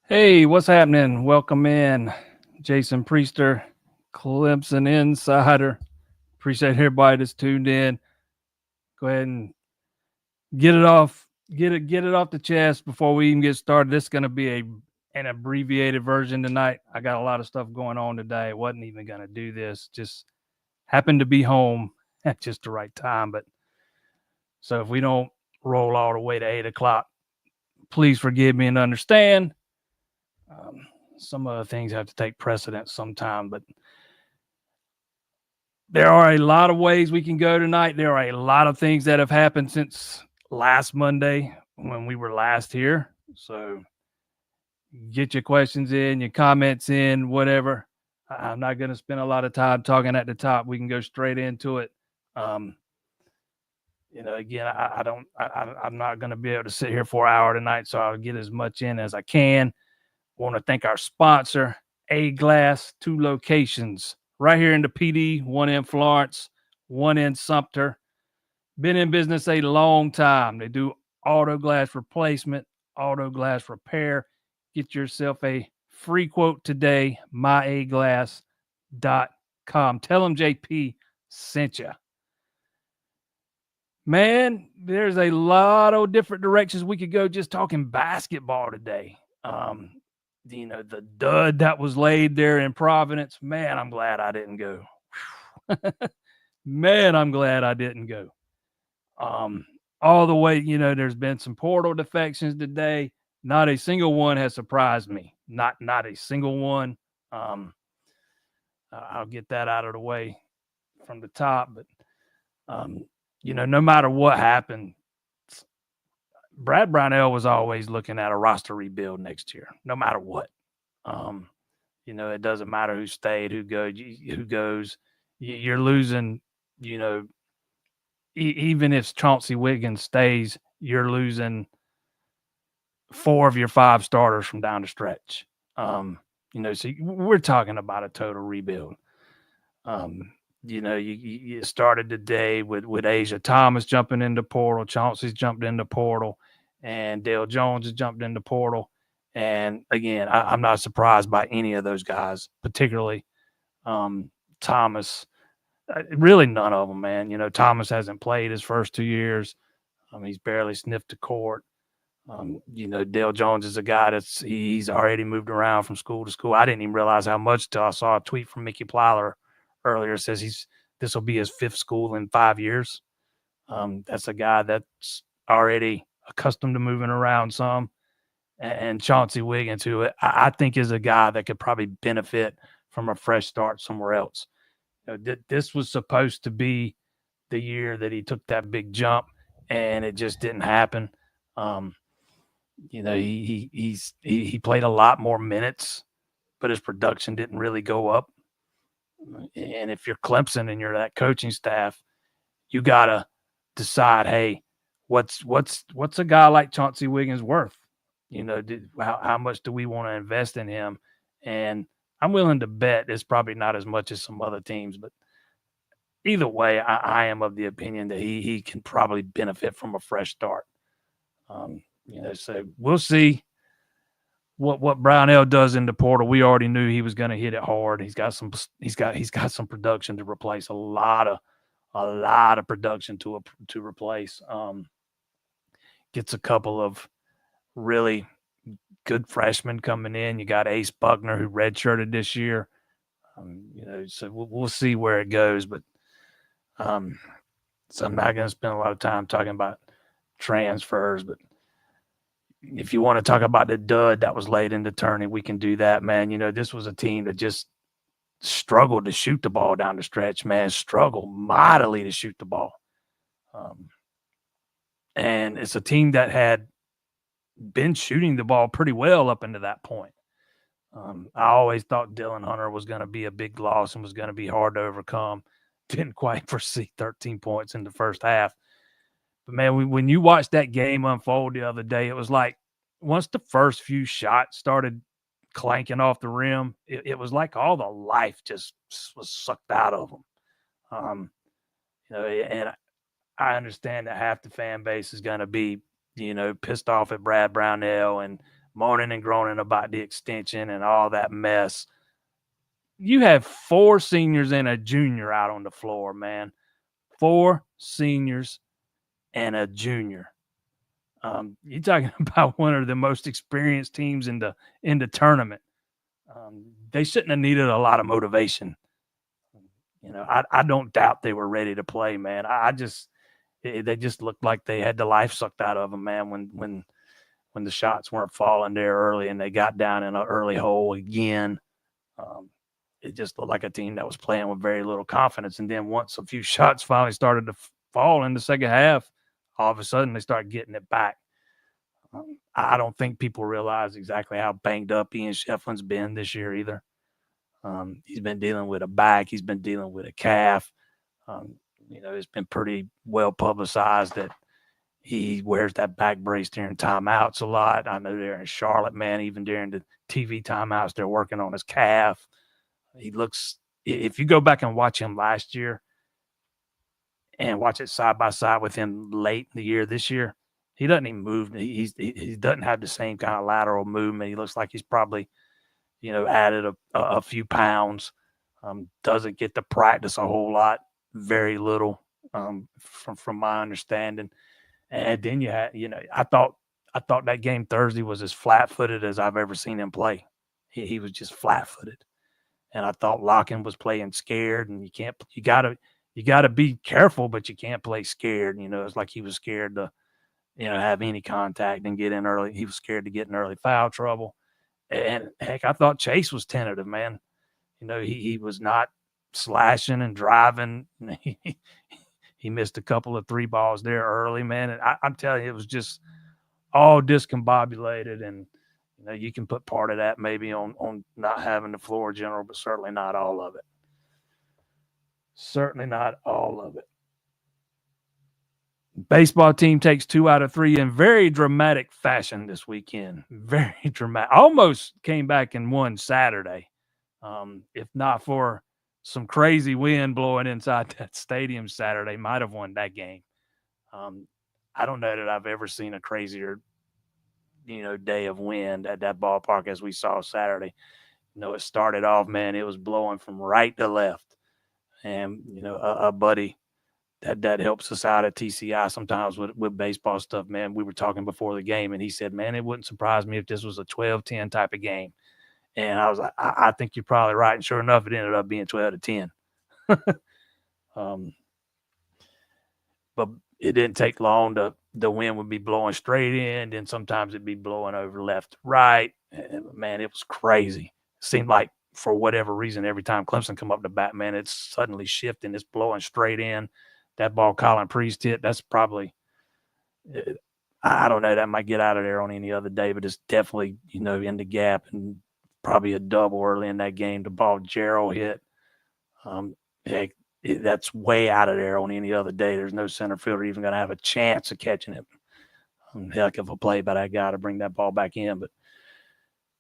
Hey, what's happening? Welcome in, Jason Priester, Clemson Insider. Appreciate everybody that's tuned in. Go ahead and get it off, get it off the chest before we even get started. This is going to be an abbreviated version tonight. I got a lot of stuff going on today. I wasn't even going to do this. Just happened to be home at just the right time. But so if we don't roll all the way to 8 o'clock, please forgive me and understand. Um, some other things have to take precedence sometime, but there are a lot of ways we can go tonight. There are a lot of things that have happened since last Monday when we were last here. So get your questions in, your comments in, whatever. I'm not going to spend a lot of time talking at the top. We can go straight into it. Um, again, I don't, I'm not going to be able to sit here for an hour tonight, so I'll get as much in as I can. I want to thank our sponsor, A Glass, 2 locations right here in the PD, one in Florence, one in Sumter. Been in business a long time. They do auto glass replacement, auto glass repair. Get yourself a free quote today, myaglass.com. Tell them JP sent you. Man, there's a lot of different directions we could go just talking basketball today. The dud that was laid there in Providence, man, I'm glad I didn't go. Man, I'm glad I didn't go. All the way, there's been some portal defections today. Not a single one has surprised me. Not a single one. I'll get that out of the way from the top, but no matter what happened, Brad Brownell was always looking at a roster rebuild next year, no matter what. It doesn't matter who stayed, who goes. You're losing, even if Chauncey Wiggins stays, you're losing 4 of your 5 starters from down the stretch. So we're talking about a total rebuild. You started the day with Asia Thomas jumping into portal, Chauncey's jumped into portal, and Dale Jones has jumped into portal. And again, I'm not surprised by any of those guys, particularly Thomas. Really, none of them, man. Thomas hasn't played his first 2 years. He's barely sniffed the court. Dale Jones is a guy he's already moved around from school to school. I didn't even realize how much till I saw a tweet from Mickey Plyler earlier. It says this will be his 5th school in 5 years. That's a guy that's already accustomed to moving around some. And Chauncey Wiggins, who I think is a guy that could probably benefit from a fresh start somewhere else. This was supposed to be the year that he took that big jump, and it just didn't happen. He played a lot more minutes, but his production didn't really go up. And if you're Clemson and you're that coaching staff, you gotta decide, hey, what's a guy like Chauncey Wiggins worth? How much do we want to invest in him? And I'm willing to bet it's probably not as much as some other teams, but either way, I am of the opinion that he can probably benefit from a fresh start. So we'll see what Brownell does in the portal. We already knew he was going to hit it hard. He's got some production to replace a lot of production to replace. Gets a couple of really good freshmen coming in. You got Ace Buckner, who redshirted this year. So we'll see where it goes. But so I'm not going to spend a lot of time talking about transfers. But if you want to talk about the dud that was laid into Turney, we can do that, man. This was a team that just struggled to shoot the ball down the stretch, man. Struggled mightily to shoot the ball. And it's a team that had been shooting the ball pretty well up into that point. I always thought Dylan Hunter was going to be a big loss and was going to be hard to overcome. Didn't quite foresee 13 points in the first half. But, man, when you watched that game unfold the other day, it was like once the first few shots started clanking off the rim, it was like all the life just was sucked out of them. And I understand that half the fan base is going to be, pissed off at Brad Brownell and moaning and groaning about the extension and all that mess. You have 4 seniors and a junior out on the floor, man. 4 seniors and a junior. You're talking about one of the most experienced teams in the tournament. They shouldn't have needed a lot of motivation. I don't doubt they were ready to play, man. They just looked like they had the life sucked out of them, man. When the shots weren't falling there early and they got down in an early hole again, it just looked like a team that was playing with very little confidence. And then once a few shots finally started to fall in the second half, all of a sudden they started getting it back. I don't think people realize exactly how banged up Ian Shefflin's been this year either. He's been dealing with a back. He's been dealing with a calf. It's been pretty well publicized that he wears that back brace during timeouts a lot. I know they're in Charlotte, man, even during the TV timeouts, they're working on his calf. He looks, if you go back and watch him last year and watch it side by side with him late in the year this year, he doesn't even move. He doesn't have the same kind of lateral movement. He looks like he's probably, added a few pounds. Doesn't get to practice a whole lot, very little, from my understanding. And then I thought that game Thursday was as flat-footed as I've ever seen him play. He was just flat-footed, and I thought Locken was playing scared. And you gotta be careful, but you can't play scared. It's like he was scared to, have any contact and get in early. He was scared to get in early foul trouble. And heck, I thought Chase was tentative, man. He was not slashing and driving. He missed a couple of 3 balls there early, man. And I'm telling you, it was just all discombobulated. And, you can put part of that maybe on not having the floor general, but certainly not all of it. Certainly not all of it. Baseball team takes 2 out of 3 in very dramatic fashion this weekend. Very dramatic. Almost came back and won Saturday. If not for some crazy wind blowing inside that stadium Saturday, might have won that game. I don't know that I've ever seen a crazier, day of wind at that ballpark as we saw Saturday. It started off, man, it was blowing from right to left. And, a buddy that helps us out at TCI sometimes with baseball stuff, man, we were talking before the game, and he said, man, it wouldn't surprise me if this was a 12-10 type of game. And I was like, I think you're probably right. And sure enough, it ended up being 12-10. But it didn't take long. The wind would be blowing straight in. Then sometimes it'd be blowing over left to right. And man, it was crazy. It seemed like for whatever reason, every time Clemson come up to bat, man, it's suddenly shifting. It's blowing straight in. That ball Colin Priest hit, that's probably, I don't know, that might get out of there on any other day, but it's definitely, in the gap, and probably a double early in that game. The ball Gerald hit, that's way out of there on any other day. There's no center fielder even going to have a chance of catching it. Heck of a play by that guy to bring that ball back in. But,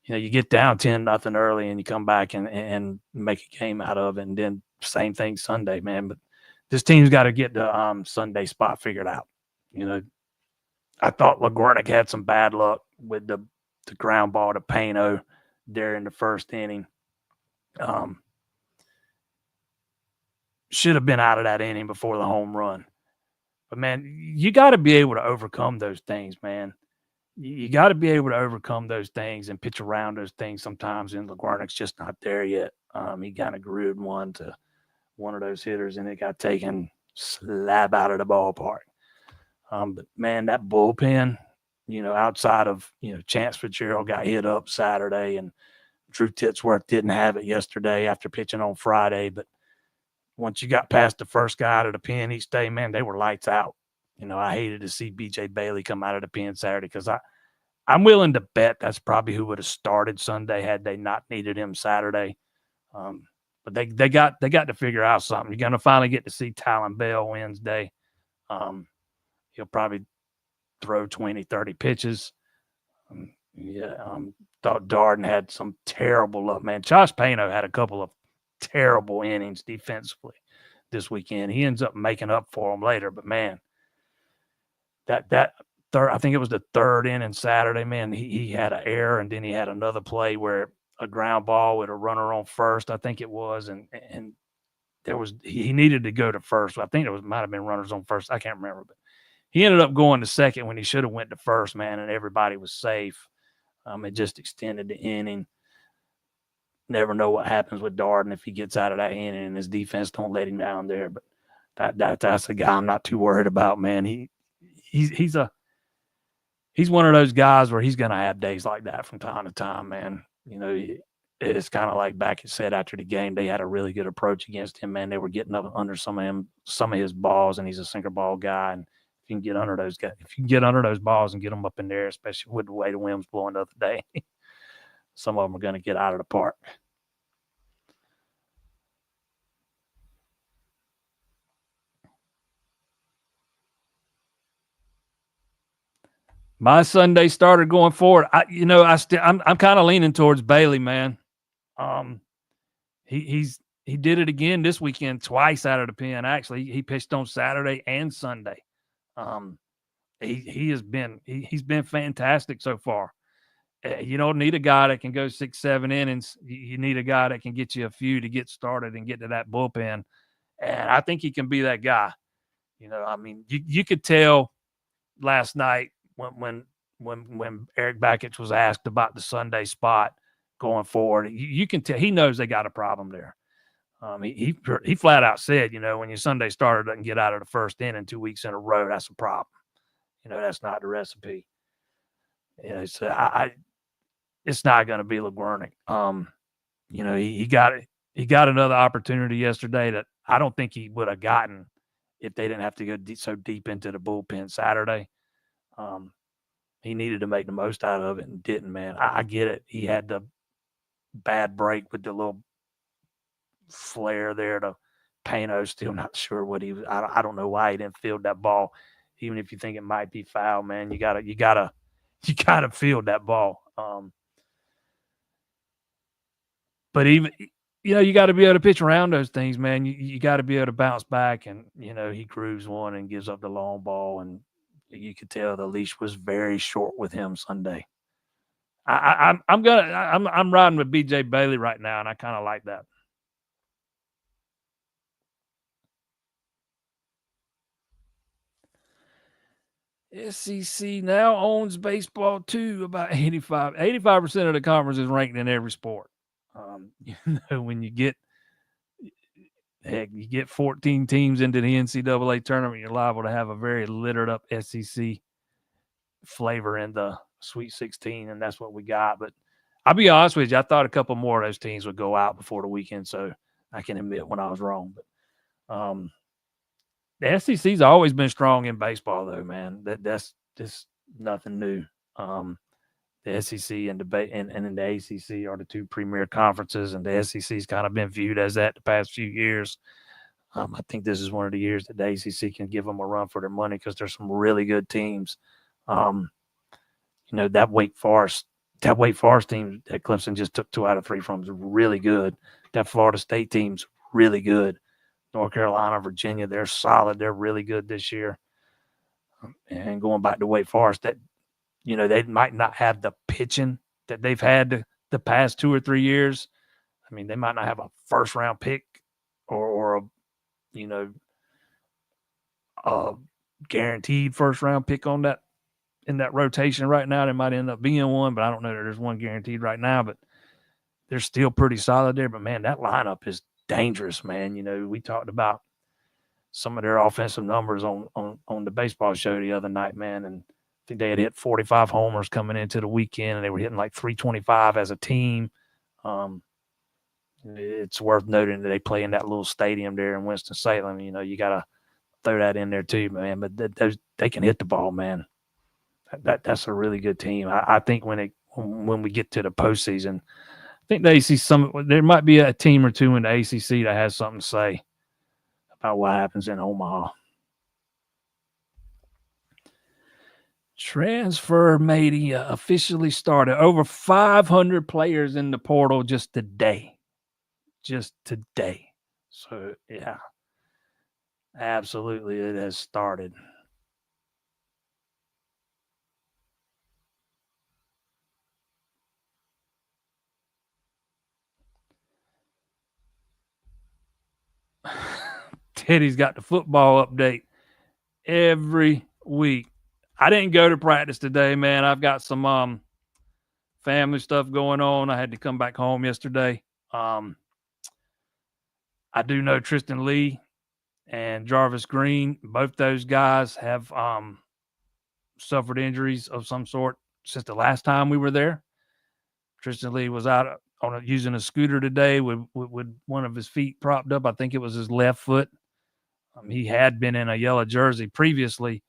you get down 10-0 early and you come back and make a game out of it. And then same thing Sunday, man. But this team's got to get the Sunday spot figured out. I thought LaGuarnick had some bad luck with the ground ball to Pano there in the first inning. Should have been out of that inning before the home run. But, man, you got to be able to overcome those things, man. You got to be able to overcome those things and pitch around those things sometimes, and LaGuarnick's just not there yet. He kind of groomed one to one of those hitters, and it got taken slab out of the ballpark. But, man, that bullpen, outside of, Chance Fitzgerald got hit up Saturday, and Drew Titsworth didn't have it yesterday after pitching on Friday. But once you got past the first guy out of the pen each day, man, they were lights out. I hated to see B.J. Bailey come out of the pen Saturday because I'm willing to bet that's probably who would have started Sunday had they not needed him Saturday. But they got to figure out something. You're going to finally get to see Talon Bell Wednesday. He'll probably throw 20, 30 pitches. Thought Darden had some terrible luck, man. Josh Pano had a couple of terrible innings defensively this weekend. He ends up making up for them later, but man, that I think it was the third inning Saturday, man. He had an error, and then he had another play where a ground ball with a runner on first, I think it was, and there was he needed to go to first. I think might have been runners on first. I can't remember, but he ended up going to second when he should have went to first, man, and everybody was safe. It just extended the inning. Never know what happens with Darden if he gets out of that inning and his defense don't let him down there. But that's a guy I'm not too worried about, man. He's one of those guys where he's going to have days like that from time to time, man. You know, it's kind of like Beckett said after the game, they had a really good approach against him, man. They were getting up under some of his balls, and he's a sinker ball guy. And if you can get under those guys, if you can get under those balls and get them up in there, especially with the way the wind was blowing the other day, some of them are going to get out of the park. My Sunday starter going forward. I'm kind of leaning towards Bailey, man. He did it again this weekend, twice out of the pen. Actually, he pitched on Saturday and Sunday. He's been fantastic so far. You don't need a guy that can go 6-7 innings. You need a guy that can get you a few to get started and get to that bullpen. And I think he can be that guy. You know, I mean, you could tell last night when Eric Backich was asked about the Sunday spot going forward, you can tell he knows they got a problem there. He flat out said, you know, when your Sunday starter doesn't get out of the first inning 2 weeks in a row, that's a problem. You know, that's not the recipe. You know, so it's not going to be LeGuernick. You know, he got another opportunity yesterday that I don't think he would have gotten if they didn't have to go so deep into the bullpen Saturday. He needed to make the most out of it and didn't, man. I get it. He had the bad break with the little flare there to Pano. Still not sure what he was. I don't know why he didn't field that ball. Even if you think it might be foul, man, you gotta field that ball. But even, you know, you got to be able to pitch around those things, man. You got to be able to bounce back, and you know he grooves one and gives up the long ball, and you could tell the leash was very short with him Sunday. I'm riding with B.J. Bailey right now, and I kind of like that. SEC now owns baseball too. About 85% of the conference is ranked in every sport. You know, when you get 14 teams into the NCAA tournament, you're liable to have a very littered up SEC flavor in the Sweet 16, and that's what we got. But I'll be honest with you, I thought a couple more of those teams would go out before the weekend, so I can admit when I was wrong. But the SEC's always been strong in baseball, though, man. That's just nothing new. The SEC and the ACC are the two premier conferences, and the SEC's kind of been viewed as that the past few years. I think this is one of the years that the ACC can give them a run for their money because there's some really good teams. You know, that Wake Forest team that Clemson just took 2 out of 3 from is really good. That Florida State team's really good. North Carolina, Virginia, they're solid. They're really good this year. And going back to Wake Forest, that, you know, they might not have the pitching that they've had the past 2 or 3 years. I mean, they might not have a first-round pick or a, you know, a guaranteed first-round pick on that in that rotation right now. There might end up being one, but I don't know that there's one guaranteed right now. But they're still pretty solid there. But, man, that lineup is dangerous, man. You know, we talked about some of their offensive numbers on the baseball show the other night, man, and I think they had hit 45 homers coming into the weekend, and they were hitting like 325 as a team. It's worth noting that they play in that little stadium there in Winston-Salem. You know, you got to throw that in there too, man. But they can hit the ball, man. That's a really good team. I think when we get to the postseason, I think the ACC, there might be a team or two in the ACC that has something to say about what happens in Omaha. Transfer media officially started. Over 500 players in the portal just today. So, yeah, absolutely it has started. said he's got the football update every week. I didn't go to practice today, man. I've got some family stuff going on. I had to come back home yesterday. I do know Tristan Lee and Jarvis Green. Both those guys have suffered injuries of some sort since the last time we were there. Tristan Lee was out using a scooter today with one of his feet propped up. I think it was his left foot. He had been in a yellow jersey previously,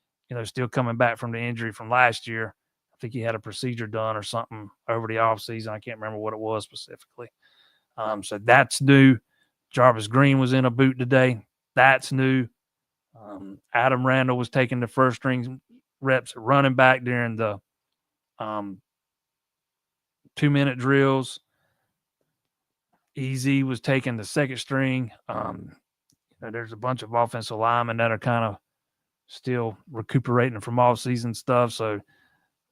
still coming back from the injury from last year. I think he had a procedure done or something over the offseason. I can't remember what it was specifically. So that's new. Jarvis Green was in a boot today. That's new. Adam Randall was taking the first string reps at running back during the 2-minute drills. EZ was taking the second string. There's a bunch of offensive linemen that are kind of still recuperating from off-season stuff, so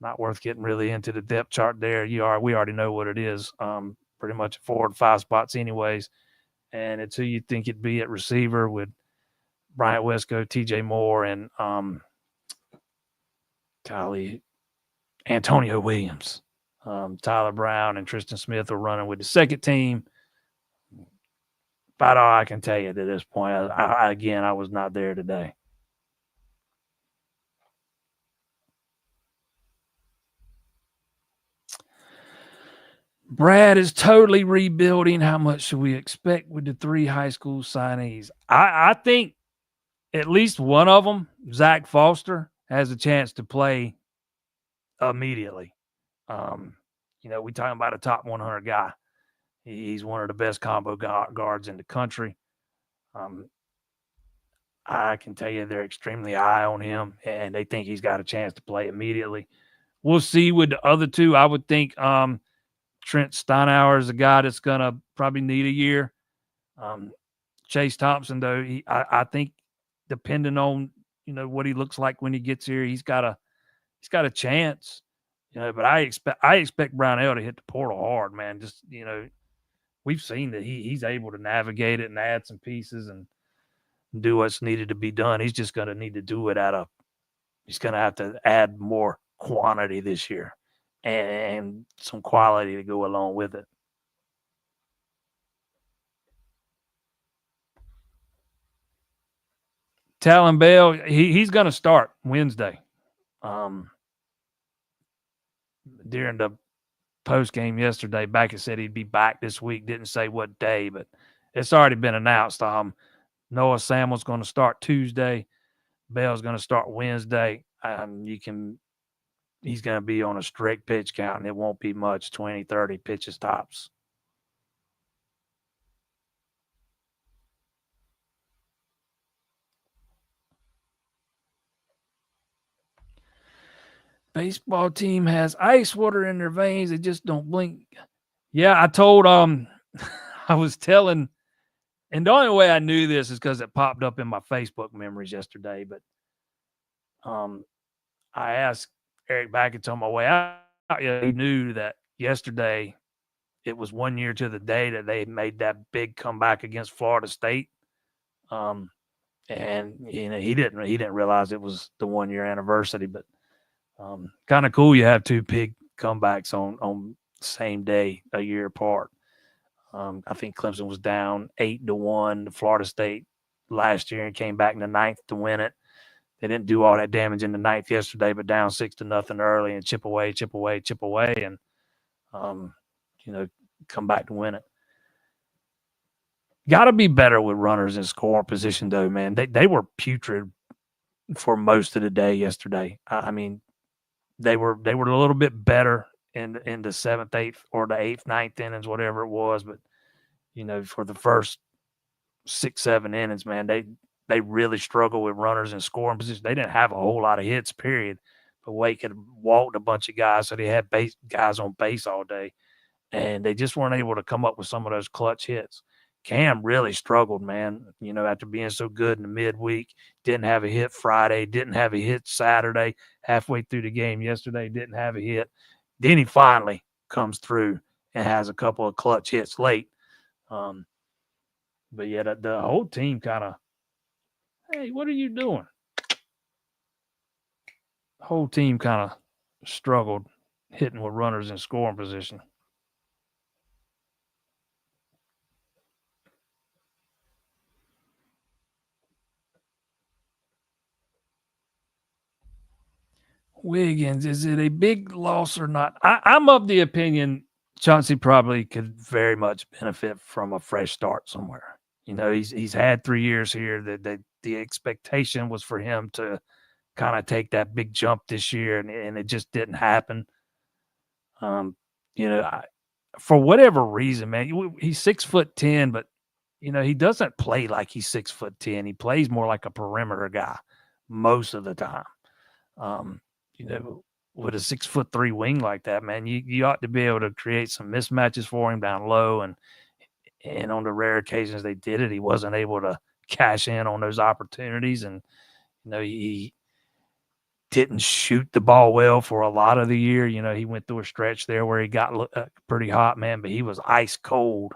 not worth getting really into the depth chart there. We already know what it is. Pretty much 4 or 5 spots anyways, and it's who you think it'd be at receiver with Bryant Wesco, TJ Moore, and Antonio Williams. Tyler Brown and Tristan Smith are running with the second team. About all I can tell you at this point. I was not there today. Brad is totally rebuilding. How much should we expect with the 3 high school signees? I think at least one of them, Zach Foster, has a chance to play immediately. We talking about a top 100 guy. He's one of the best combo guards in the country. I can tell you they're extremely high on him, and they think he's got a chance to play immediately. We'll see with the other 2. I would think Trent Steinauer is a guy that's going to probably need a year. Chase Thompson, though, I think depending on what he looks like when he gets here, he's got a chance. But I expect Brownell to hit the portal hard, man. Just we've seen that he's able to navigate it and add some pieces and do what's needed to be done. He's just going to need to do it he's going to have to add more quantity this year and some quality to go along with it. Talon Bell, he's going to start Wednesday. During the post game yesterday, Backett said he'd be back this week. Didn't say what day, but it's already been announced. Noah Samuel's going to start Tuesday. Bell's going to start Wednesday. He's going to be on a strict pitch count, and it won't be much, 20, 30 pitches tops. Baseball team has ice water in their veins. They just don't blink. Yeah, I told I was telling, and the only way I knew this is because it popped up in my Facebook memories yesterday. But I asked Eric Backett on my way out. He knew that yesterday it was 1 year to the day that they made that big comeback against Florida State. And he didn't realize it was the 1 year anniversary, but kind of cool. You have 2 big comebacks on the same day, a year apart. I think Clemson was down 8-1 to Florida State last year and came back in the 9th to win it. They didn't do all that damage in the 9th yesterday, but down 6-0 early and chip away, and come back to win it. Got to be better with runners in scoring position, though, man. They were putrid for most of the day yesterday. I mean, they were a little bit better in the 7th, 8th, or the 8th, 9th innings, whatever it was. But for the first 6, 7 innings, man, they really struggled with runners in scoring position. They didn't have a whole lot of hits, period. But Wake had walked a bunch of guys, so they had guys on base all day, and they just weren't able to come up with some of those clutch hits. Cam really struggled, man, after being so good in the midweek. Didn't have a hit Friday, didn't have a hit Saturday, halfway through the game yesterday, didn't have a hit. Then he finally comes through and has a couple of clutch hits late. But yeah, the whole team kind of Hey, what are you doing? The whole team kind of struggled hitting with runners in scoring position. Wiggins, is it a big loss or not? I'm of the opinion Chauncey probably could very much benefit from a fresh start somewhere. He's had 3 years here. That the expectation was for him to kind of take that big jump this year, and it just didn't happen. Um, for whatever reason, man, he's 6'10", but he doesn't play like he's 6'10". He plays more like a perimeter guy most of the time. Um, you know, with a 6'3" wing like that, man, you ought to be able to create some mismatches for him down low, and on the rare occasions they did it, he wasn't able to cash in on those opportunities, and he didn't shoot the ball well for a lot of the year. He went through a stretch there where he got pretty hot, man, but he was ice cold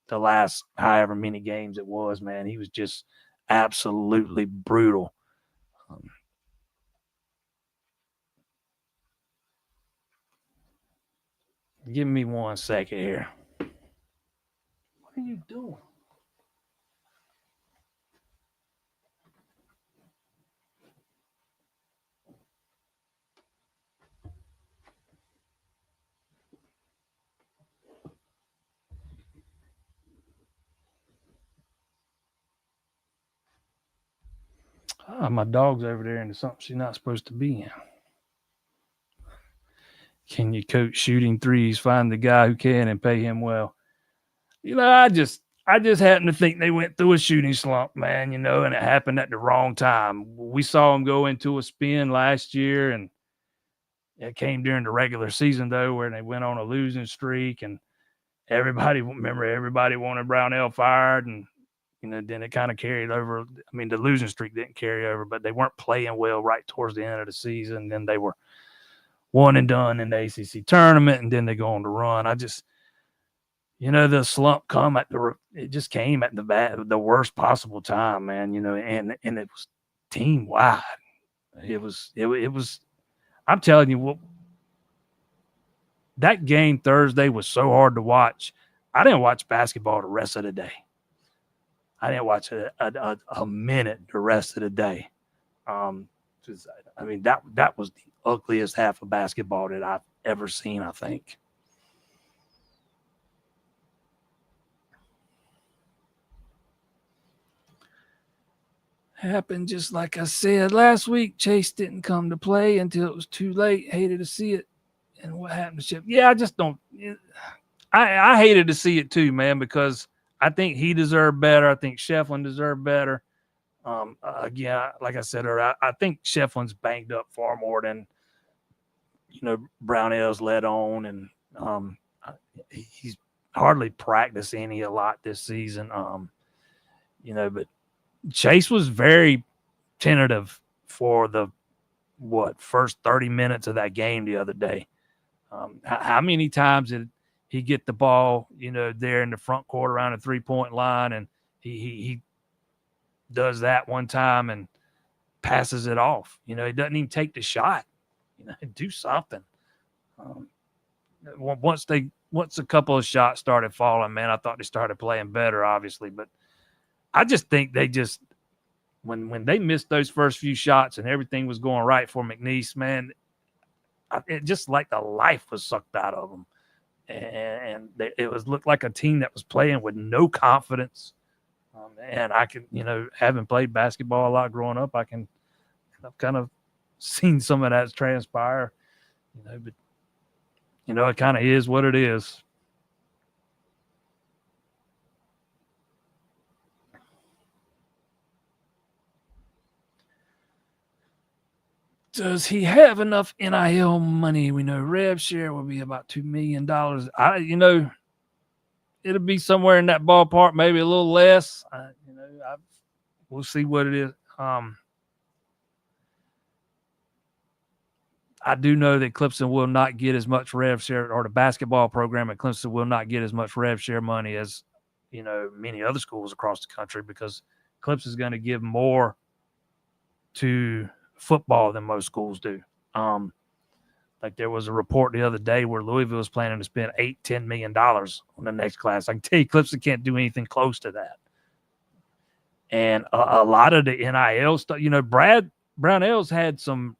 the last however many games it was, man. He was just absolutely brutal. Give me 1 second here. What are you doing? My dog's over there into something she's not supposed to be in. Can you coach shooting threes? Find the guy who can and pay him well. I just happen to think they went through a shooting slump, man, and it happened at the wrong time. We saw them go into a spin last year, and it came during the regular season, though, where they went on a losing streak, and everybody wanted Brownell fired, and then it kind of carried over. I mean, the losing streak didn't carry over, but they weren't playing well right towards the end of the season. Then they were one and done in the ACC tournament, and then they go on the run. The slump it just came at the worst possible time, man. And it was team wide. It was. I'm telling you what. That game Thursday was so hard to watch. I didn't watch basketball the rest of the day. I didn't watch a minute the rest of the day. I mean, that was the ugliest half of basketball that I've ever seen, I think. Happened just like I said last week. Chase didn't come to play until it was too late. Hated to see it. And what happened to Chip? Yeah, I just don't. I hated to see it too, man, because I think he deserved better. I think Shefflin deserved better. Again, like I said earlier, I think Shefflin's banged up far more than Brownell's led on, and he's hardly practiced any a lot this season. But Chase was very tentative for the first 30 minutes of that game the other day. How many times did he get the ball, there in the front court around the 3-point line, and he does that one time and passes it off. He doesn't even take the shot. Do something. Once a couple of shots started falling, man, I thought they started playing better, obviously, but I just think they just when they missed those first few shots and everything was going right for McNeese, man, it just like the life was sucked out of them, and it looked like a team that was playing with no confidence. And I can, having played basketball a lot growing up, I've kind of seen some of that transpire, but it kind of is what it is. Does he have enough NIL money? We know rev share will be about $2 million. It'll be somewhere in that ballpark, maybe a little less. We'll see what it is. I do know that Clemson will not get as much rev share, or the basketball program at Clemson will not get as much rev share money as many other schools across the country, because Clemson is going to give more to football than most schools do. Like there was a report the other day where Louisville is planning to spend $8-10 million on the next class. I can tell you Clemson can't do anything close to that. And a lot of the NIL stuff, Brad Brownell's had some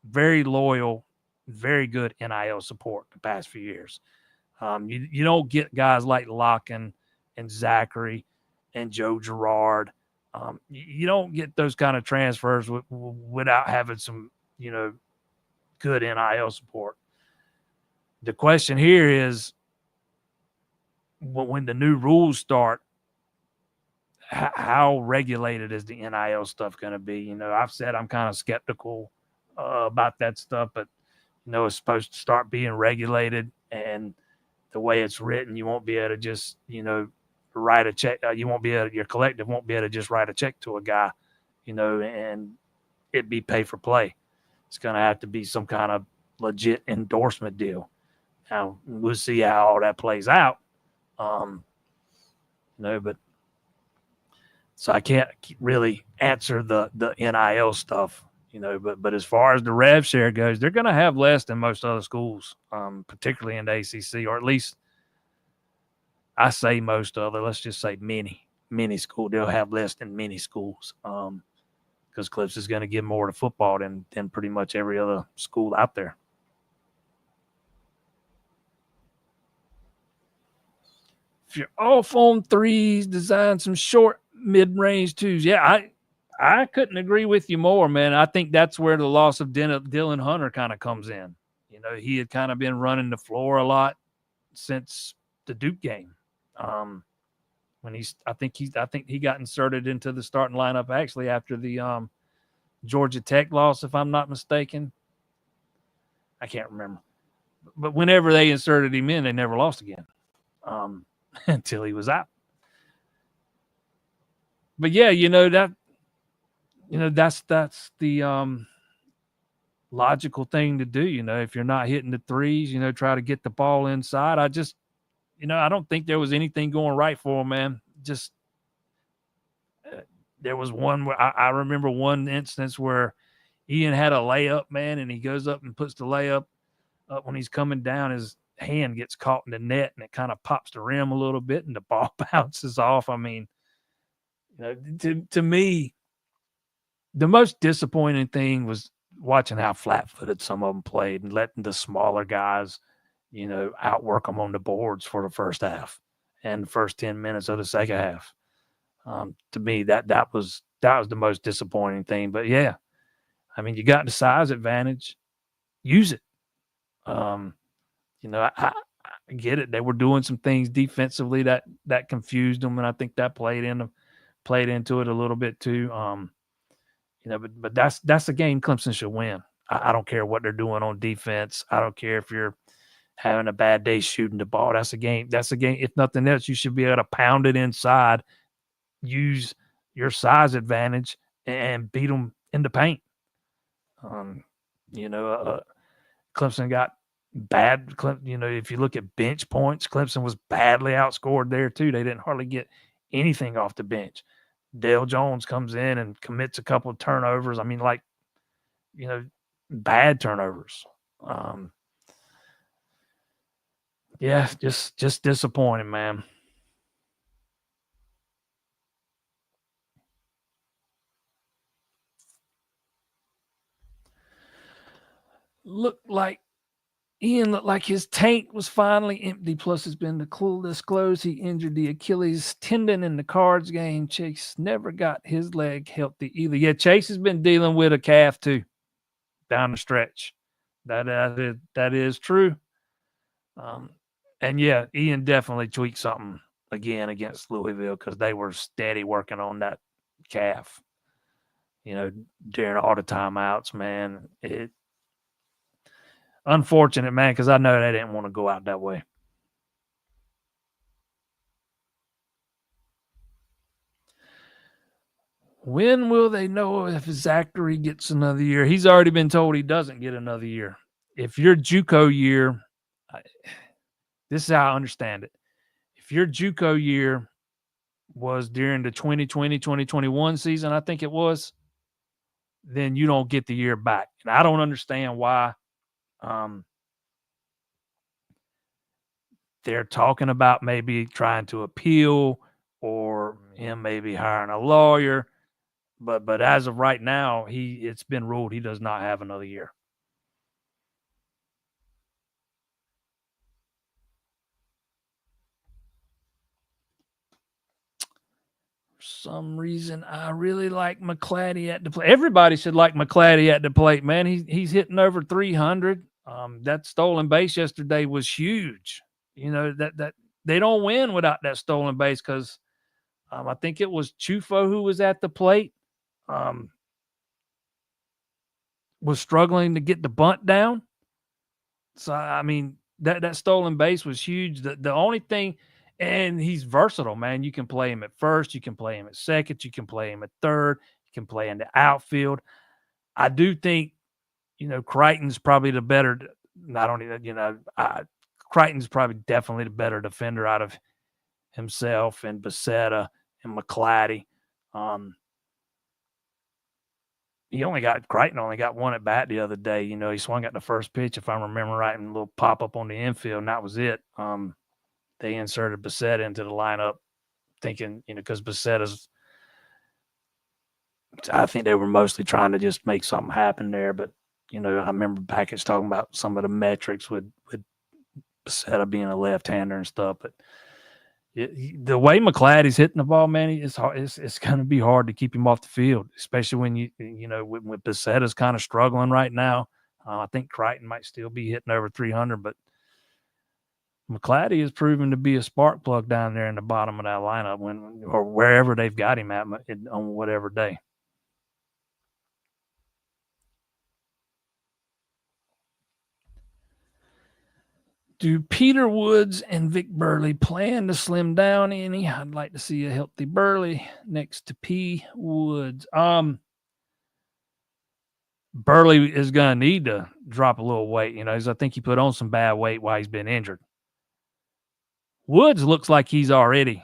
very loyal, very good NIL support the past few years. You don't get guys like Locken and Zachary and Joe Girard. You don't get those kind of transfers without having some, good NIL support. The question here is, when the new rules start, how regulated is the NIL stuff going to be? I've said I'm kind of skeptical about that stuff, but it's supposed to start being regulated, and the way it's written, you won't be able to just write a check. Your collective won't be able to just write a check to a guy, and it be pay for play. It's going to have to be some kind of legit endorsement deal. Now we'll see how all that plays out. But so I can't really answer the NIL stuff, but as far as the rev share goes, they're going to have less than most other schools, particularly in the ACC, or at least I say most other, let's just say many school. They'll have less than many schools, because Clemson is going to give more to football than pretty much every other school out there. If you're off on threes, design some short mid-range twos. Yeah, I couldn't agree with you more, man. I think that's where the loss of Dylan Hunter kind of comes in. He had kind of been running the floor a lot since the Duke game. I think he got inserted into the starting lineup actually after the Georgia Tech loss, if I'm not mistaken. I can't remember. But whenever they inserted him in, they never lost again. Until he was out. But yeah, that's the logical thing to do. If you're not hitting the threes, try to get the ball inside. I don't think there was anything going right for him, man. Just there was one where I remember one instance where Ian had a layup, man, and he goes up and puts the layup up when he's coming down. His hand gets caught in the net and it kind of pops the rim a little bit and the ball bounces off. I mean, to me, the most disappointing thing was watching how flat-footed some of them played and letting the smaller guys, outwork them on the boards for the first half and the first 10 minutes of the second half. To me, that was the most disappointing thing. But yeah, I mean, you got the size advantage, use it. I get it. They were doing some things defensively that confused them, and I think that played into it a little bit too. But that's a game Clemson should win. I don't care what they're doing on defense. I don't care if you're having a bad day shooting the ball. That's a game. If nothing else, you should be able to pound it inside, use your size advantage, and beat them in the paint. Clemson got bad. If you look at bench points, Clemson was badly outscored there too. They didn't hardly get anything off the bench. Dale Jones comes in and commits a couple of turnovers. I mean, bad turnovers. Yeah, just disappointing, man. Ian looked like his tank was finally empty. Plus, it's been disclosed he injured the Achilles tendon in the Cards game. Chase never got his leg healthy either. Yeah, Chase has been dealing with a calf too down the stretch. That is true. And yeah, Ian definitely tweaked something again against Louisville because they were steady working on that calf. During all the timeouts, man. Unfortunate, man, because I know they didn't want to go out that way. When will they know if Zachary gets another year? He's already been told he doesn't get another year. If your JUCO year, this is how I understand it. If your JUCO year was during the 2020-2021 season, I think it was, then you don't get the year back. And I don't understand why they're talking about maybe trying to appeal or him maybe hiring a lawyer. But as of right now, it's been ruled he does not have another year. For some reason, I really like McClatty at the plate. Everybody should like McClatty at the plate, man. He's hitting over 300. That stolen base yesterday was huge. You know that they don't win without that stolen base because I think it was Chufo who was at the plate. Was struggling to get the bunt down. So I mean that stolen base was huge. The only thing, and he's versatile, man. You can play him at first, you can play him at second, you can play him at third, you can play in the outfield. I do think Crichton's probably the better. Not only that, Crichton's probably definitely the better defender out of himself and Becerra and McClatty. Crichton only got one at bat the other day. He swung at the first pitch, if I remember right, and a little pop up on the infield, and that was it. They inserted Becerra into the lineup, thinking, because Becerra's. I think they were mostly trying to just make something happen there, but I remember Package talking about some of the metrics with Becerra being a left-hander and stuff, but. The way McClatty's hitting the ball, man, it's going to be hard to keep him off the field, especially when when Becerra's kind of struggling right now. I think Crichton might still be hitting over 300, but McClatty is proven to be a spark plug down there in the bottom of that lineup or wherever they've got him at on whatever day. Do Peter Woods and Vic Burley plan to slim down any? I'd like to see a healthy Burley next to P. Woods. Burley is going to need to drop a little weight, because I think he put on some bad weight while he's been injured. Woods looks like he's already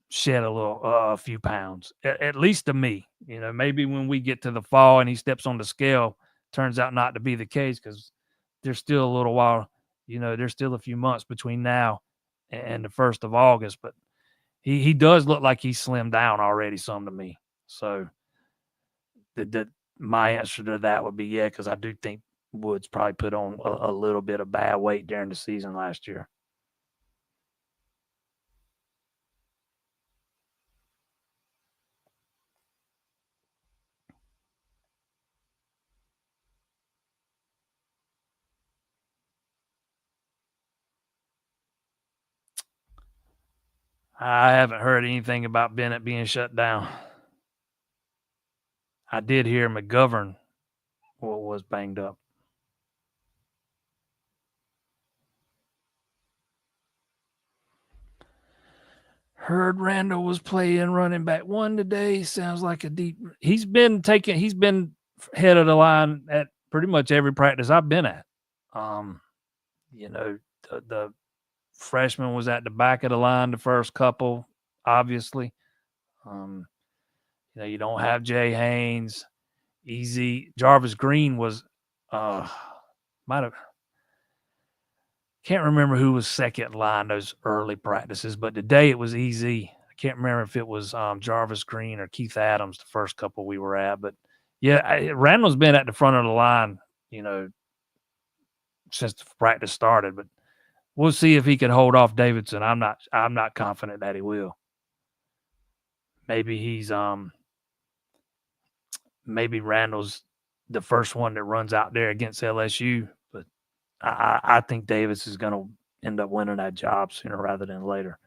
shed a few pounds, at least to me. Maybe when we get to the fall and he steps on the scale, turns out not to be the case because there's still a little while. There's still a few months between now and the 1st of August, but he does look like he's slimmed down already some to me. So my answer to that would be yeah, because I do think Woods probably put on a little bit of bad weight during the season last year. I haven't heard anything about Bennett being shut down. I did hear McGovern was banged up. Heard Randall was playing running back 1 today. Sounds like he's been head of the line at pretty much every practice I've been at. The freshman was at the back of the line the first couple, obviously. You don't have Jay Haynes. Easy. Jarvis Green was can't remember who was second line those early practices, but today it was easy. I can't remember if it was Jarvis Green or Keith Adams the first couple we were at, but yeah, Randall's been at the front of the line, since the practice started, but we'll see if he can hold off Davidson. I'm not confident that he will. Maybe maybe Randall's the first one that runs out there against LSU, but I think Davis is going to end up winning that job sooner rather than later.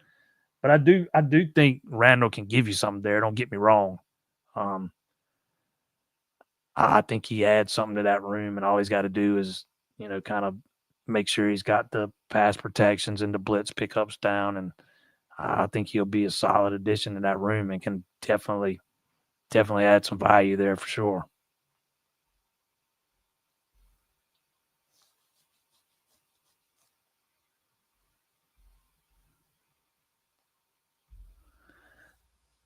But I do think Randall can give you something there. Don't get me wrong. I think he adds something to that room, and all he's got to do is, kind of make sure he's got the pass protections and the blitz pickups down, and I think he'll be a solid addition to that room and can definitely add some value there for sure.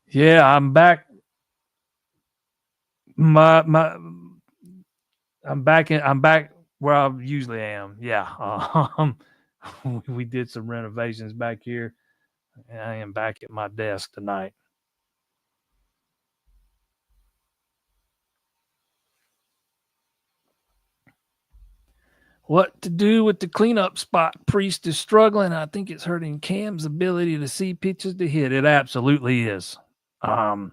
Yeah, I'm back. My I'm back where I usually am. Yeah. We did some renovations back here, and I am back at my desk tonight. What to do with the cleanup spot? Priest is struggling. I think it's hurting Cam's ability to see pitches to hit. It absolutely is. Um,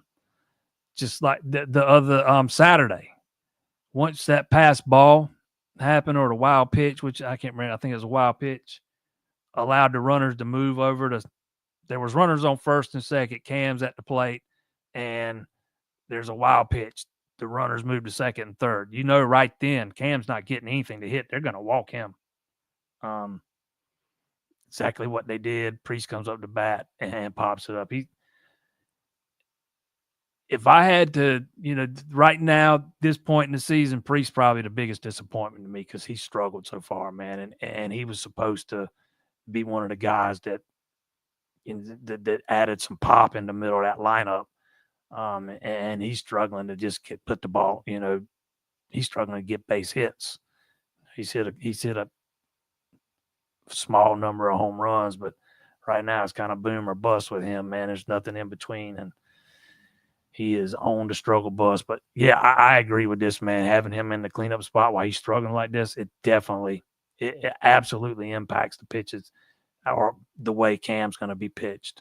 just like the other Saturday, once that pass ball happened or the wild pitch, which I can't remember, I think it was a wild pitch, allowed the runners to move over to. There was runners on first and second. Cam's at the plate, and there's a wild pitch. The runners move to second and third. You know, right then, Cam's not getting anything to hit. They're going to walk him. Um, exactly what they did. Priest comes up to bat and pops it up. If I had to, right now, this point in the season, Priest probably the biggest disappointment to me because he struggled so far, man, and he was supposed to be one of the guys that added some pop in the middle of that lineup. And he's struggling to just put the ball. He's struggling to get base hits. He's hit a small number of home runs, but right now it's kind of boom or bust with him, man. There's nothing in between, and he is on the struggle bus. But yeah, I agree with this, man. Having him in the cleanup spot while he's struggling like this, it absolutely impacts the pitches or the way Cam's going to be pitched.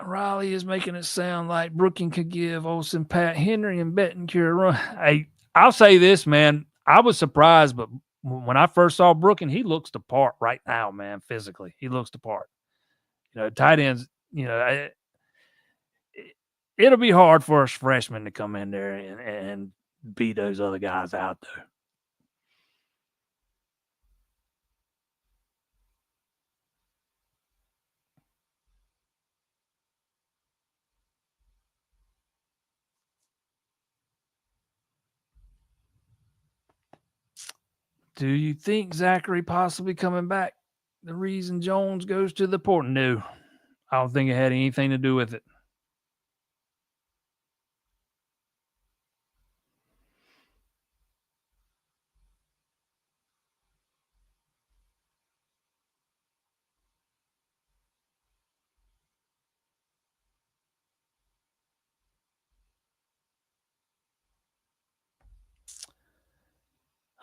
Riley is making it sound like Brooking could give Olson, Pat Henry, and Bettencure a run. Hey, I'll say this, man. I was surprised, but when I first saw Brooking, he looks the part right now, man. Physically, he looks the part. Tight ends. It'll be hard for us freshmen to come in there and beat those other guys out there. Do you think Zachary possibly coming back? The reason Jones goes to the port? No, I don't think it had anything to do with it.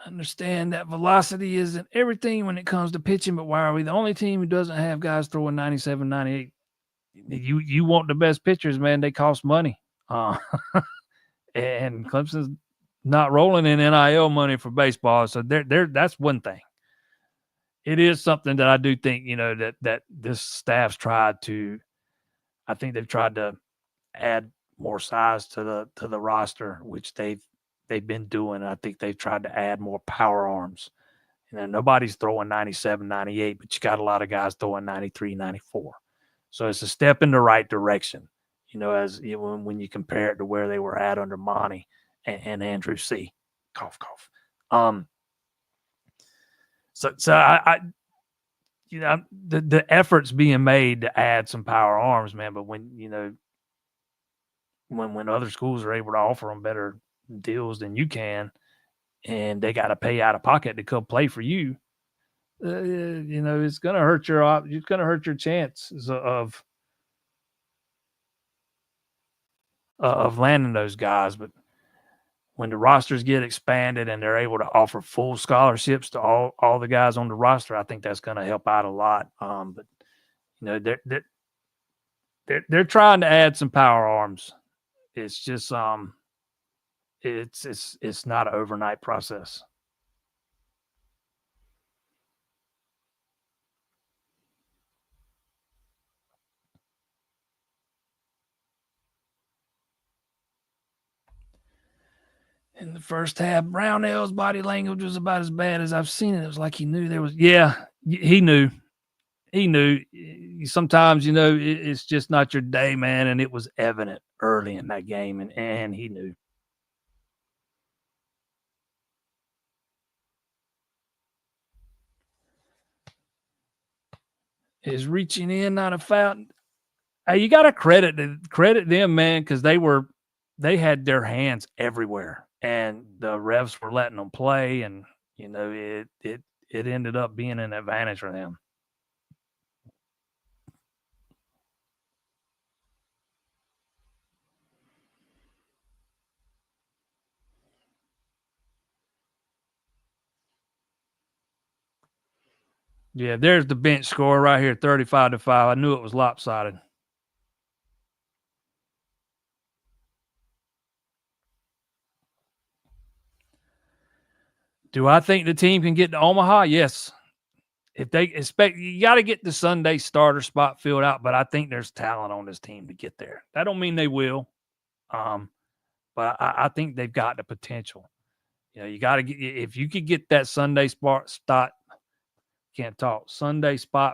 I understand that velocity isn't everything when it comes to pitching, but why are we the only team who doesn't have guys throwing 97, 98? You want the best pitchers, man. They cost money. And Clemson's not rolling in NIL money for baseball. So that's one thing. It is something that I do think, that this staff's tried to, I think they've tried to add more size to the roster, which they've been doing. I think they've tried to add more power arms. Nobody's throwing 97, 98, but you got a lot of guys throwing 93, 94. So it's a step in the right direction, when you compare it to where they were at under Monty and Andrew C. Cough, cough. So I the effort's being made to add some power arms, man. But when when other schools are able to offer them better deals than you can, and they got to pay out of pocket to come play for you, it's gonna hurt your chances of landing those guys. But when the rosters get expanded and they're able to offer full scholarships to all the guys on the roster, I think that's going to help out a lot. But they're trying to add some power arms. It's just it's not an overnight process. In the first half, Brownell's body language was about as bad as I've seen it. It was like he knew there was. Yeah, he knew. He knew. Sometimes, it's just not your day, man, and it was evident early in that game, and he knew. Is reaching in not a foul? Hey, you got to credit them, man, because they had their hands everywhere, and the refs were letting them play, and it ended up being an advantage for them. Yeah, there's the bench score right here, 35-5. I knew it was lopsided. Do I think the team can get to Omaha? Yes. If they expect, you got to get the Sunday starter spot filled out, but I think there's talent on this team to get there. That don't mean they will, but I think they've got the potential. You got to get, if you could get that Sunday spot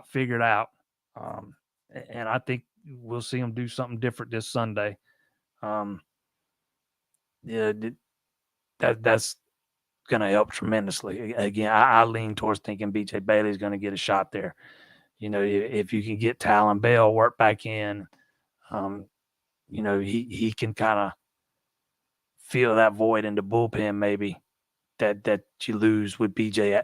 figured out, and I think we'll see them do something different this Sunday. Yeah, that's going to help tremendously. Again, I lean towards thinking BJ Bailey is going to get a shot there. If you can get Talon Bell work back in, he can kind of fill that void in the bullpen maybe that you lose with BJ.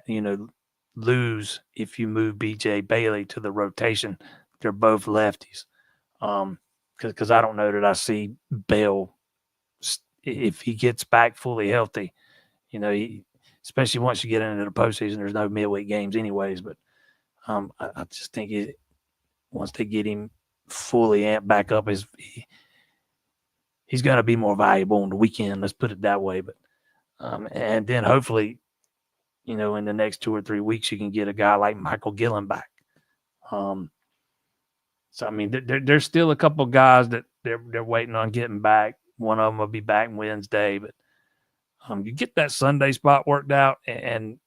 Lose if you move BJ Bailey to the rotation. They're both lefties. Because I don't know that I see Bell if he gets back fully healthy. Especially once you get into the postseason, there's no midweek games anyways. But I just think once they get him fully amped back up, he's going to be more valuable on the weekend. Let's put it that way. But and then hopefully, in the next 2 or 3 weeks, you can get a guy like Michael Gillen back. So I mean, there's still a couple of guys that they're waiting on getting back. One of them will be back Wednesday, but you get that Sunday spot worked out, and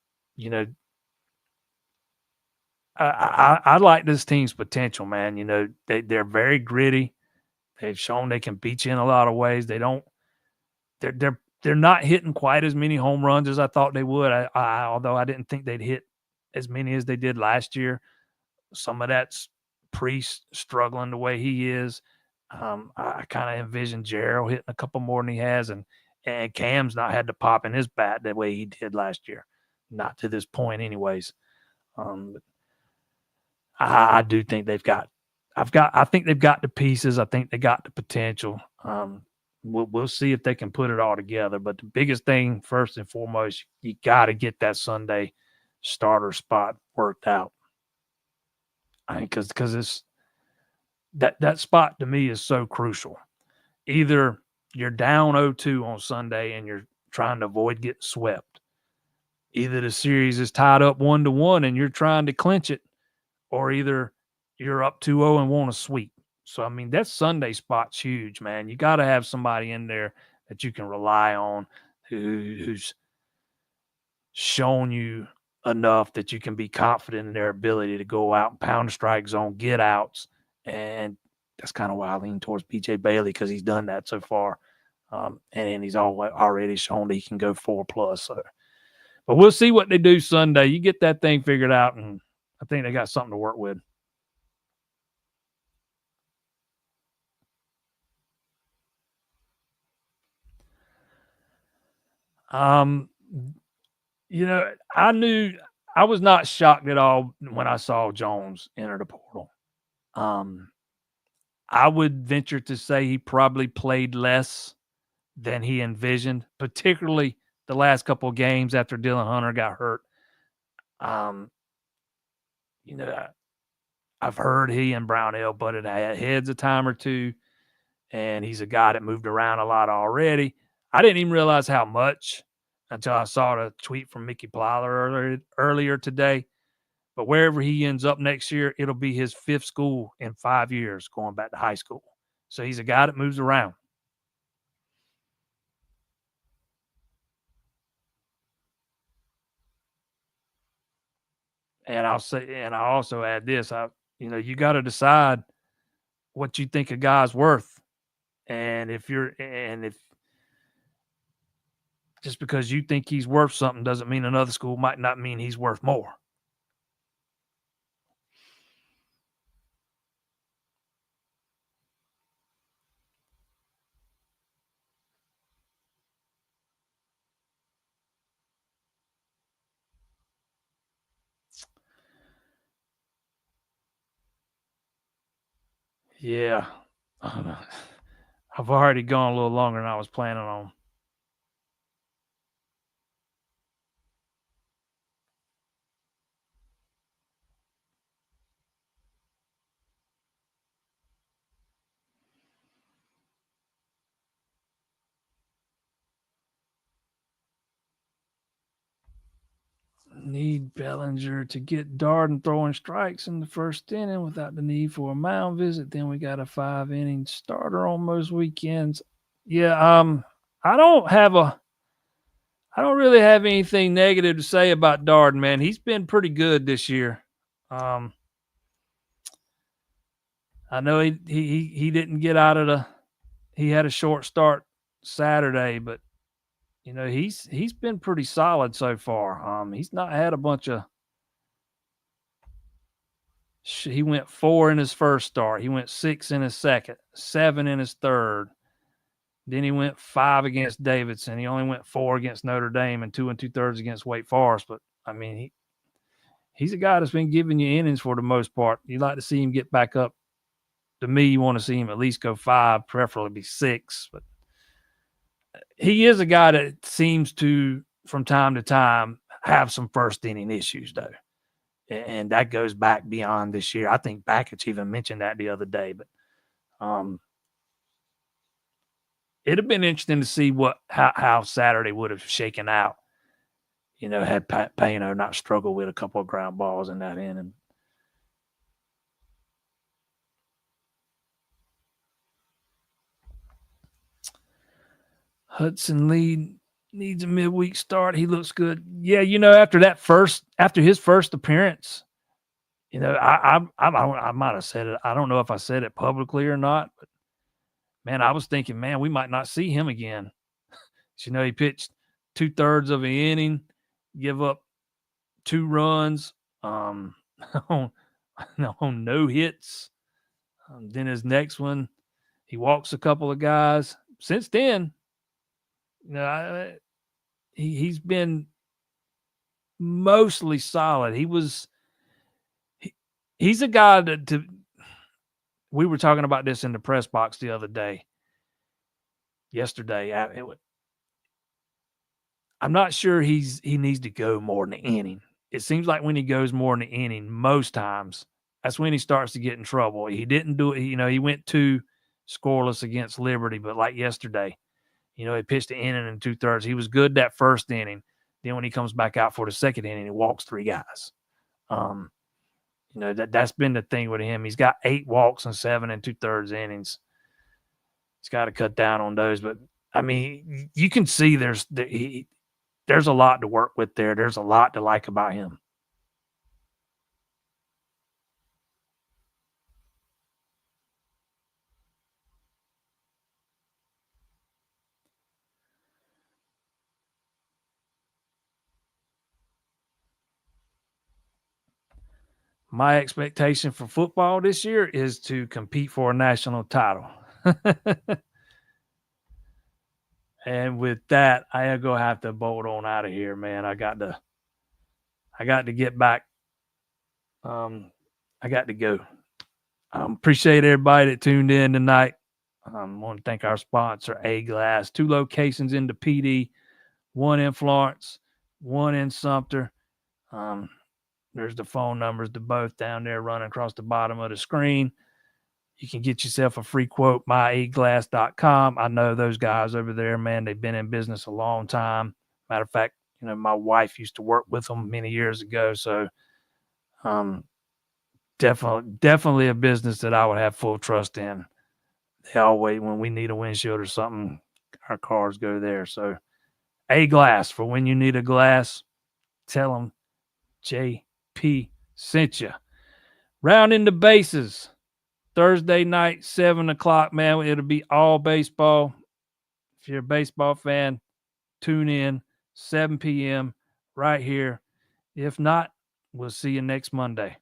I like this team's potential, man. They're very gritty. They've shown they can beat you in a lot of ways. They're not hitting quite as many home runs as I thought they would. Although I didn't think they'd hit as many as they did last year. Some of that's Priest struggling the way he is. I kind of envision Gerald hitting a couple more than he has, and Cam's not had to pop in his bat the way he did last year. Not to this point, anyways. But I do think they've got. I think they've got the pieces. I think they got the potential. We'll see if they can put it all together. But the biggest thing, first and foremost, you got to get that Sunday starter spot worked out. I mean, because it's that spot to me is so crucial. Either you're down 0-2 on Sunday and you're trying to avoid getting swept. Either the series is tied up 1-1 and you're trying to clinch it, or either you're up 2-0 and want to sweep. So, I mean, that Sunday spot's huge, man. You got to have somebody in there that you can rely on who's shown you enough that you can be confident in their ability to go out and pound the strike zone, get outs. And that's kind of why I lean towards BJ Bailey, because he's done that so far. And he's already shown that he can go 4+. So, but we'll see what they do Sunday. You get that thing figured out, and I think they got something to work with. I was not shocked at all when I saw Jones enter the portal. I would venture to say he probably played less than he envisioned, particularly the last couple of games after Dylan Hunter got hurt. I've heard he and Brownell butted heads a time or two, and he's a guy that moved around a lot already. I didn't even realize how much until I saw the tweet from Mickey Plyler earlier today. But wherever he ends up next year, it'll be his 5th school in 5 years going back to high school. So he's a guy that moves around. And I also add this, you got to decide what you think a guy's worth. And if just because you think he's worth something doesn't mean another school might not mean he's worth more. Yeah. I've already gone a little longer than I was planning on. Need Bellinger to get Darden throwing strikes in the first inning without the need for a mound visit. Then we got a 5-inning starter on most weekends. Yeah, I don't have a I don't really have anything negative to say about Darden, man. He's been pretty good this year. Um, I know he didn't get out of the he had a short start Saturday, but he's been pretty solid so far. He's not had a bunch of he went 4 in his first start. He went 6 in his second, 7 in his third. Then he went 5 against Davidson. He only went 4 against Notre Dame and 2 2/3 against Wake Forest. But I mean, he's a guy that's been giving you innings for the most part. You'd like to see him get back up. To me, you want to see him at least go 5, preferably 6. But he is a guy that seems to, from time to time, have some first inning issues, though. And that goes back beyond this year. I think Bakich even mentioned that the other day. But it'd have been interesting to see how Saturday would have shaken out. Had Payno not struggled with a couple of ground balls in that inning. Hudson Lee needs a midweek start. He looks good. Yeah, after his first appearance, I might have said it. I don't know if I said it publicly or not, but man, I was thinking, man, we might not see him again. He pitched 2/3 of an inning, give up 2 runs, on no hits. Then his next one, he walks a couple of guys. Since then, he's been mostly solid. He's a guy that we were talking about this in the press box the other day. Yesterday, I'm not sure he needs to go more than an inning. It seems like when he goes more than an inning, most times, that's when he starts to get in trouble. He didn't do it. He went 2 scoreless against Liberty, but like yesterday, he pitched an inning and 2/3. He was good that first inning. Then when he comes back out for the second inning, he walks 3 guys. That's been the thing with him. He's got 8 walks and 7 2/3 innings. He's got to cut down on those. But I mean, you can see there's a lot to work with there. There's a lot to like about him. My expectation for football this year is to compete for a national title. And with that, I am gonna have to bolt on out of here, man. I got to get back. I got to go. Appreciate everybody that tuned in tonight. I want to thank our sponsor, A Glass. 2 locations in the PD, 1 in Florence, 1 in Sumter. There's the phone numbers to both down there running across the bottom of the screen. You can get yourself a free quote, myaglass.com. I know those guys over there, man. They've been in business a long time. Matter of fact, my wife used to work with them many years ago. So definitely a business that I would have full trust in. They always, when we need a windshield or something, our cars go there. So A Glass, for when you need a glass, tell them JP sent you. Rounding the bases. Thursday night, 7 o'clock, man. It'll be all baseball. If you're a baseball fan, tune in, 7 p.m. right here. If not, we'll see you next Monday.